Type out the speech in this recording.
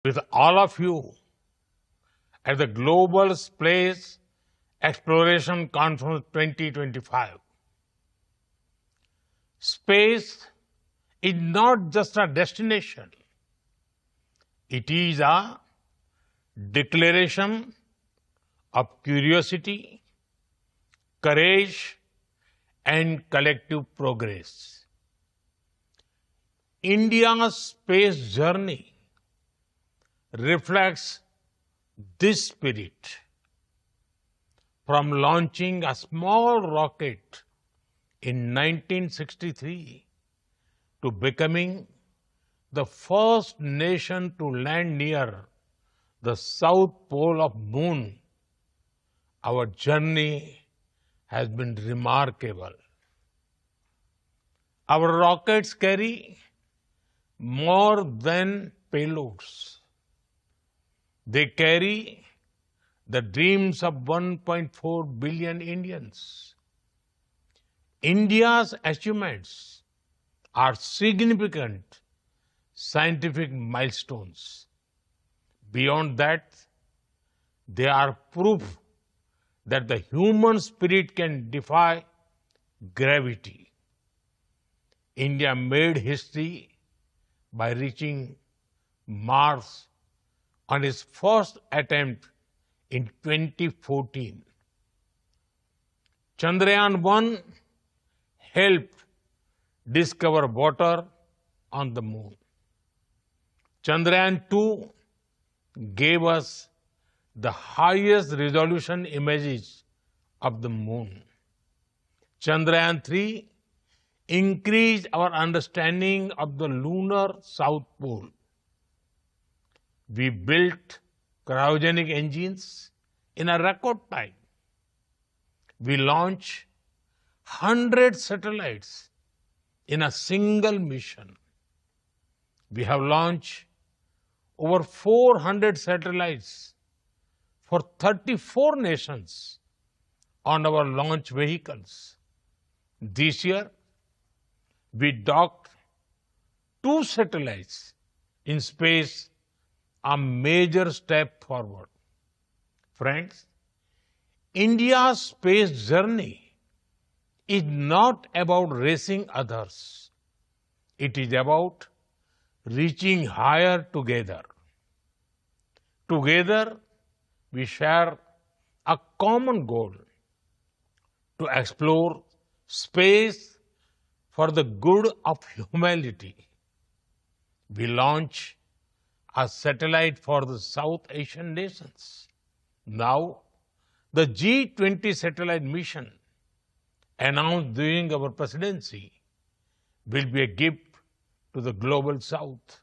with all of you at the Global Space Exploration Conference 2025. Space is not just a destination. It is a declaration of curiosity, courage, and collective progress. India's space journey reflects this spirit. From launching a small rocket in 1963 to becoming the first nation to land near the south pole of Moon, our journey has been remarkable. Our rockets carry more than payloads. They carry the dreams of 1.4 billion Indians. India's achievements are significant scientific milestones. Beyond that, they are proof that the human spirit can defy gravity. India made history by reaching Mars on its first attempt in 2014. Chandrayaan-1 helped discover water on the Moon. Chandrayaan-2 gave us the highest resolution images of the Moon. Chandrayaan-3 increased our understanding of the lunar south pole. We built cryogenic engines in a record time. We launched 100 satellites in a single mission. We have launched over 400 satellites for 34 nations on our launch vehicles. This year, we docked 2 satellites in space, a major step forward. Friends, India's space journey is not about racing others. It is about reaching higher together. Together, we share a common goal to explore space for the good of humanity. We launch a satellite for the South Asian nations. Now, the G20 satellite mission announced during our presidency will be a gift to the global South.